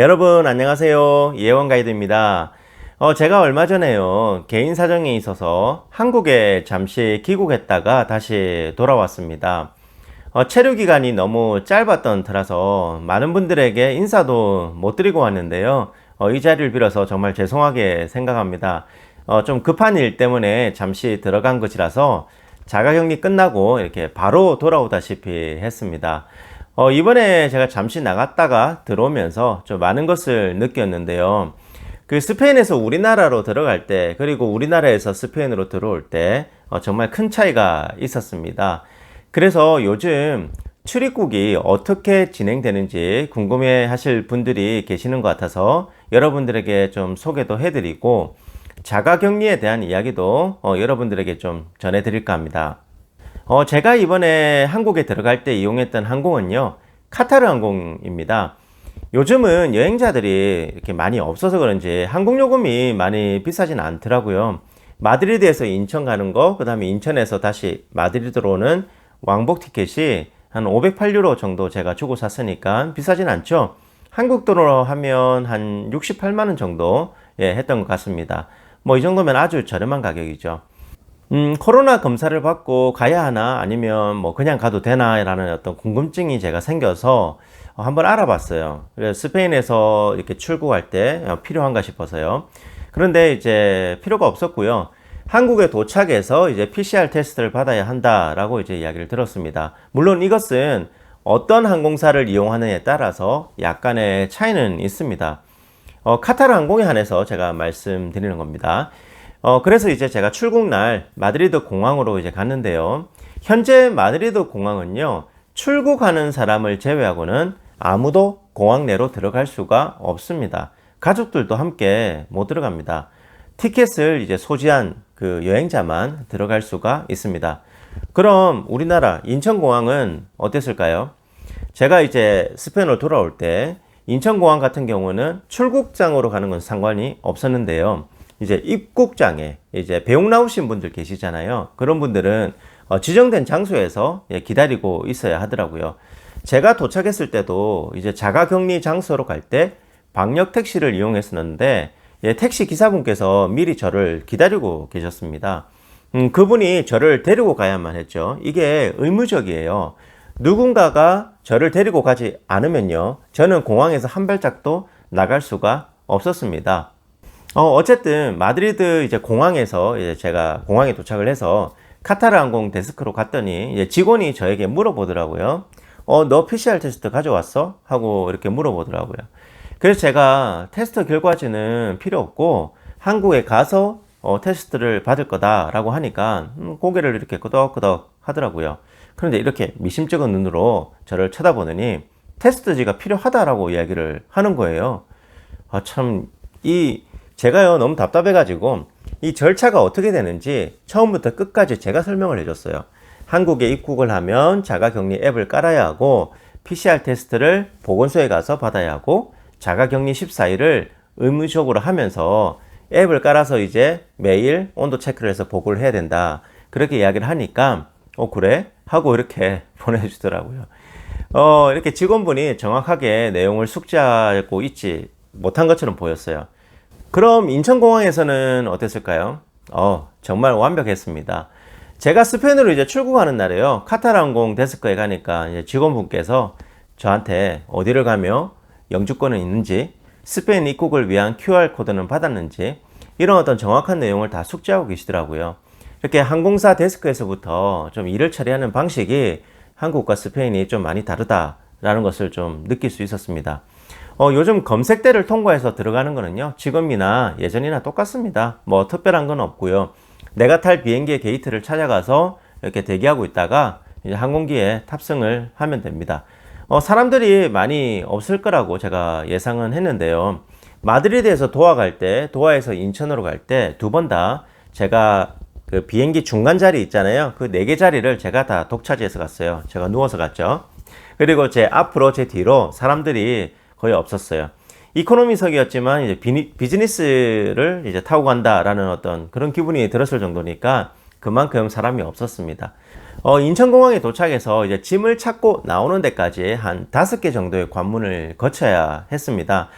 여러분 안녕하세요. 예원 가이드입니다. 제가 얼마 전에요. 개인 사정이 있어서 한국에 잠시 귀국했다가 다시 돌아왔습니다. 체류 기간이 너무 짧았던 터라서 많은 분들에게 인사도 못 드리고 왔는데요. 이 자리를 빌어서 정말 죄송하게 생각합니다. 좀 급한 일 때문에 잠시 들어간 것이라서 자가격리 끝나고 이렇게 바로 돌아오다시피 했습니다. 이번에 제가 잠시 나갔다가 들어오면서 좀 많은 것을 느꼈는데요. 그 스페인에서 우리나라로 들어갈 때, 그리고 우리나라에서 스페인으로 들어올 때, 정말 큰 차이가 있었습니다. 그래서 요즘 출입국이 어떻게 진행되는지 궁금해 하실 분들이 계시는 것 같아서 여러분들에게 좀 소개도 해드리고, 자가격리에 대한 이야기도 여러분들에게 좀 전해드릴까 합니다. 제가 이번에 한국에 들어갈 때 이용했던 항공은요, 카타르 항공입니다. 요즘은 여행자들이 이렇게 많이 없어서 그런지 항공 요금이 많이 비싸진 않더라고요. 마드리드에서 인천 가는 거, 그 다음에 인천에서 다시 마드리드로 오는 왕복 티켓이 한 508유로 정도 제가 주고 샀으니까 비싸진 않죠. 한국 돈으로 하면 한 68만원 정도 했던 것 같습니다. 뭐 이 정도면 아주 저렴한 가격이죠. 코로나 검사를 받고 가야 하나 아니면 뭐 그냥 가도 되나 라는 어떤 궁금증이 제가 생겨서 한번 알아봤어요. 그래서 스페인에서 이렇게 출국할 때 필요한가 싶어서요. 그런데 이제 필요가 없었고요. 한국에 도착해서 이제 PCR 테스트를 받아야 한다라고 이제 이야기를 들었습니다. 물론 이것은 어떤 항공사를 이용하느냐에 따라서 약간의 차이는 있습니다. 카타르 항공에 한해서 제가 말씀드리는 겁니다. 그래서 이제 제가 출국날 마드리드 공항으로 이제 갔는데요. 현재 마드리드 공항은요, 출국하는 사람을 제외하고는 아무도 공항 내로 들어갈 수가 없습니다. 가족들도 함께 못 들어갑니다. 티켓을 이제 소지한 그 여행자만 들어갈 수가 있습니다. 그럼 우리나라 인천공항은 어땠을까요? 제가 이제 스페인으로 돌아올 때 인천공항 같은 경우는 출국장으로 가는 건 상관이 없었는데요. 이제 입국장에 이제 배웅 나오신 분들 계시잖아요. 그런 분들은 지정된 장소에서 기다리고 있어야 하더라고요. 제가 도착했을 때도 이제 자가격리 장소로 갈 때 방역 택시를 이용했었는데 택시 기사분께서 미리 저를 기다리고 계셨습니다. 그분이 저를 데리고 가야만 했죠. 이게 의무적이에요. 누군가가 저를 데리고 가지 않으면요, 저는 공항에서 한 발짝도 나갈 수가 없었습니다. 어쨌든 마드리드 이제 공항에서 이제 제가 공항에 도착을 해서 카타르 항공 데스크로 갔더니 이제 직원이 저에게 물어보더라고요. 너 PCR 테스트 가져왔어? 하고 이렇게 물어보더라고요. 그래서 제가 테스트 결과지는 필요 없고 한국에 가서 테스트를 받을 거다라고 하니까 고개를 이렇게 끄덕끄덕 하더라고요. 그런데 이렇게 미심쩍은 눈으로 저를 쳐다보더니 테스트지가 필요하다라고 이야기를 하는 거예요. 제가요, 너무 답답해가지고 이 절차가 어떻게 되는지 처음부터 끝까지 제가 설명을 해줬어요. 한국에 입국을 하면 자가격리 앱을 깔아야 하고 PCR 테스트를 보건소에 가서 받아야 하고 자가격리 14일을 의무적으로 하면서 앱을 깔아서 이제 매일 온도 체크를 해서 보고를 해야 된다. 그렇게 이야기를 하니까 그래? 하고 이렇게 보내주더라고요. 이렇게 직원분이 정확하게 내용을 숙지하고 있지 못한 것처럼 보였어요. 그럼 인천공항에서는 어땠을까요? 정말 완벽했습니다. 제가 스페인으로 이제 출국하는 날에요, 카타르 항공 데스크에 가니까 이제 직원분께서 저한테 어디를 가며 영주권은 있는지, 스페인 입국을 위한 QR코드는 받았는지, 이런 어떤 정확한 내용을 다 숙지하고 계시더라고요. 이렇게 항공사 데스크에서부터 좀 일을 처리하는 방식이 한국과 스페인이 좀 많이 다르다라는 것을 좀 느낄 수 있었습니다. 요즘 검색대를 통과해서 들어가는 거는요, 지금이나 예전이나 똑같습니다. 뭐 특별한 건 없고요. 내가 탈 비행기의 게이트를 찾아가서 이렇게 대기하고 있다가 이제 항공기에 탑승을 하면 됩니다. 사람들이 많이 없을 거라고 제가 예상은 했는데요. 마드리드에서 도하 갈 때, 도하에서 인천으로 갈 때 두 번 다 제가 그 비행기 중간 자리 있잖아요. 그 4개 자리를 제가 다 독차지해서 갔어요. 제가 누워서 갔죠. 그리고 제 앞으로 제 뒤로 사람들이 거의 없었어요. 이코노미석이었지만 이제 비즈니스를 이제 타고 간다라는 어떤 그런 기분이 들었을 정도니까 그만큼 사람이 없었습니다. 인천공항에 도착해서 이제 짐을 찾고 나오는 데까지 한 5개 정도의 관문을 거쳐야 했습니다.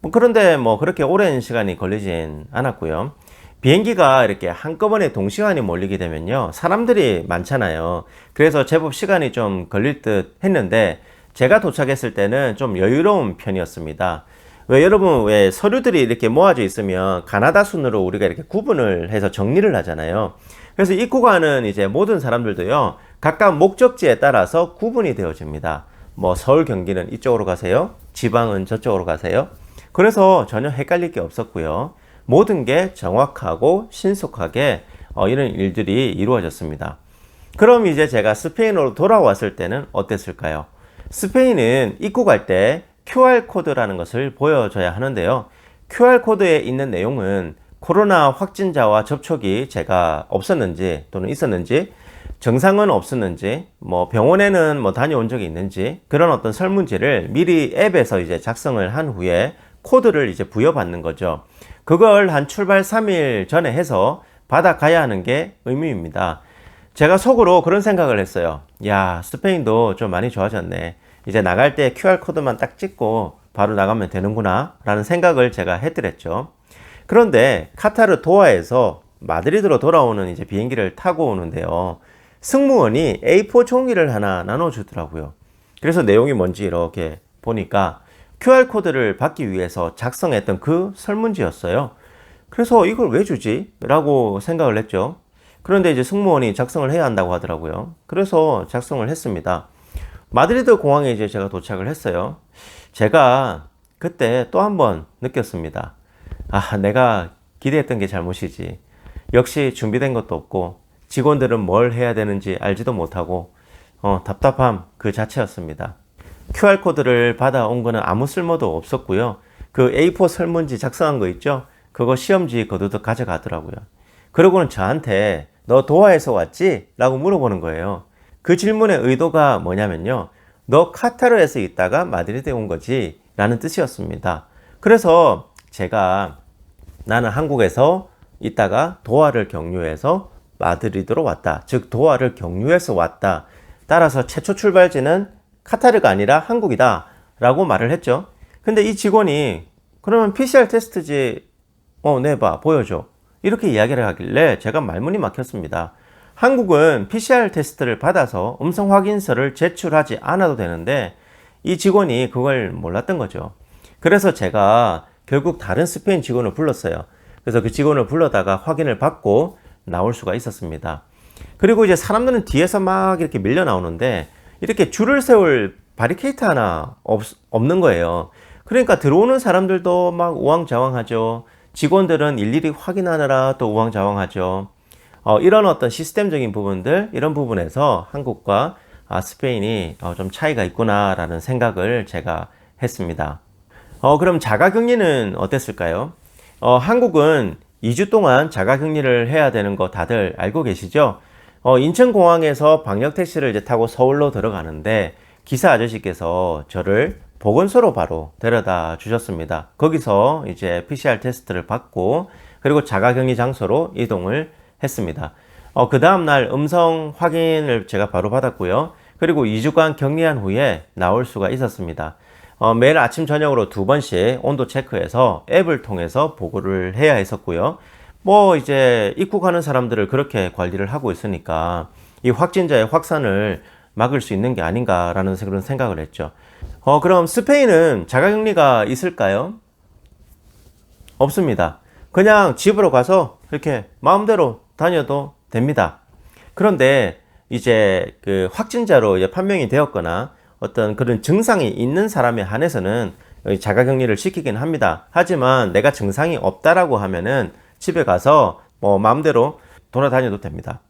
뭐 그런데 뭐 그렇게 오랜 시간이 걸리진 않았고요. 비행기가 이렇게 한꺼번에 동시간이 몰리게 되면요, 사람들이 많잖아요. 그래서 제법 시간이 좀 걸릴 듯 했는데 제가 도착했을 때는 좀 여유로운 편이었습니다. 왜 여러분, 왜 서류들이 이렇게 모아져 있으면 가나다 순으로 우리가 이렇게 구분을 해서 정리를 하잖아요. 그래서 입고 가는 이제 모든 사람들도요, 각각 목적지에 따라서 구분이 되어집니다. 뭐 서울 경기는 이쪽으로 가세요, 지방은 저쪽으로 가세요. 그래서 전혀 헷갈릴 게 없었고요. 모든 게 정확하고 신속하게 이런 일들이 이루어졌습니다. 그럼 이제 제가 스페인으로 돌아왔을 때는 어땠을까요? 스페인은 입국할 때 QR코드라는 것을 보여줘야 하는데요. QR코드에 있는 내용은 코로나 확진자와 접촉이 제가 없었는지 또는 있었는지, 증상은 없었는지, 뭐 병원에는 뭐 다녀온 적이 있는지, 그런 어떤 설문지를 미리 앱에서 이제 작성을 한 후에 코드를 이제 부여받는 거죠. 그걸 한 출발 3일 전에 해서 받아가야 하는 게 의무입니다. 제가 속으로 그런 생각을 했어요. 야, 스페인도 좀 많이 좋아졌네. 이제 나갈 때 QR코드만 딱 찍고 바로 나가면 되는구나 라는 생각을 제가 해드렸죠. 그런데 카타르 도하에서 마드리드로 돌아오는 이제 비행기를 타고 오는데요, 승무원이 A4 종이를 하나 나눠주더라고요. 그래서 내용이 뭔지 이렇게 보니까 QR코드를 받기 위해서 작성했던 그 설문지였어요. 그래서 이걸 왜 주지? 라고 생각을 했죠. 그런데 이제 승무원이 작성을 해야 한다고 하더라고요. 그래서 작성을 했습니다. 마드리드 공항에 이제 제가 도착을 했어요. 제가 그때 또 한 번 느꼈습니다. 아, 내가 기대했던 게 잘못이지. 역시 준비된 것도 없고 직원들은 뭘 해야 되는지 알지도 못하고 답답함 그 자체였습니다. QR코드를 받아온 거는 아무 쓸모도 없었고요. 그 A4 설문지 작성한 거 있죠? 그거 시험지 거두듯 가져가더라고요. 그러고는 저한테 너 도하에서 왔지? 라고 물어보는 거예요. 그 질문의 의도가 뭐냐면요, 너 카타르에서 있다가 마드리드에 온 거지? 라는 뜻이었습니다. 그래서 제가 나는 한국에서 있다가 도하를 경유해서 마드리드로 왔다. 즉 도하를 경유해서 왔다. 따라서 최초 출발지는 카타르가 아니라 한국이다 라고 말을 했죠. 근데 이 직원이 그러면 PCR 테스트지 내봐 보여줘 이렇게 이야기를 하길래 제가 말문이 막혔습니다. 한국은 PCR 테스트를 받아서 음성 확인서를 제출하지 않아도 되는데 이 직원이 그걸 몰랐던 거죠. 그래서 제가 결국 다른 스페인 직원을 불렀어요. 그래서 그 직원을 불러다가 확인을 받고 나올 수가 있었습니다. 그리고 이제 사람들은 뒤에서 막 이렇게 밀려 나오는데 이렇게 줄을 세울 바리케이트 하나 없는 거예요. 그러니까 들어오는 사람들도 막 우왕좌왕하죠. 직원들은 일일이 확인하느라 또 우왕좌왕하죠. 이런 어떤 시스템적인 부분들, 이런 부분에서 한국과 스페인이 좀 차이가 있구나라는 생각을 제가 했습니다. 그럼 자가격리는 어땠을까요? 한국은 2주 동안 자가격리를 해야 되는 거 다들 알고 계시죠? 인천공항에서 방역택시를 이제 타고 서울로 들어가는데 기사 아저씨께서 저를 보건소로 바로 데려다 주셨습니다. 거기서 이제 PCR 테스트를 받고 그리고 자가격리 장소로 이동을 했습니다. 그 다음날 음성 확인을 제가 바로 받았고요. 그리고 2주간 격리한 후에 나올 수가 있었습니다. 매일 아침 저녁으로 2번씩 온도 체크해서 앱을 통해서 보고를 해야 했었고요. 뭐 이제 입국하는 사람들을 그렇게 관리를 하고 있으니까 이 확진자의 확산을 막을 수 있는 게 아닌가라는 그런 생각을 했죠. 그럼 스페인은 자가격리가 있을까요? 없습니다. 그냥 집으로 가서 이렇게 마음대로 다녀도 됩니다. 그런데 이제 그 확진자로 이제 판명이 되었거나 어떤 그런 증상이 있는 사람에 한해서는 자가격리를 시키긴 합니다. 하지만 내가 증상이 없다라고 하면은 집에 가서 뭐 마음대로 돌아다녀도 됩니다.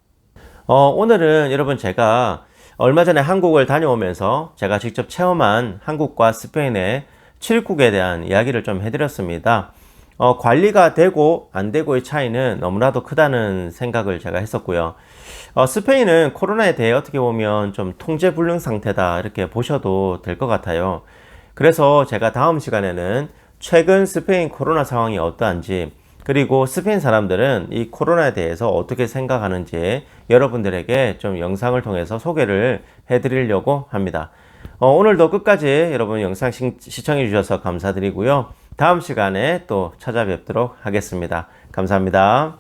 오늘은 여러분 제가 얼마 전에 한국을 다녀오면서 제가 직접 체험한 한국과 스페인의 출입국에 대한 이야기를 좀 해드렸습니다. 관리가 되고 안 되고의 차이는 너무나도 크다는 생각을 제가 했었고요. 스페인은 코로나에 대해 어떻게 보면 좀 통제불능 상태다 이렇게 보셔도 될 것 같아요. 그래서 제가 다음 시간에는 최근 스페인 코로나 상황이 어떠한지, 그리고 스페인 사람들은 이 코로나에 대해서 어떻게 생각하는지 여러분들에게 좀 영상을 통해서 소개를 해드리려고 합니다. 오늘도 끝까지 여러분 영상 시청해 주셔서 감사드리고요. 다음 시간에 또 찾아뵙도록 하겠습니다. 감사합니다.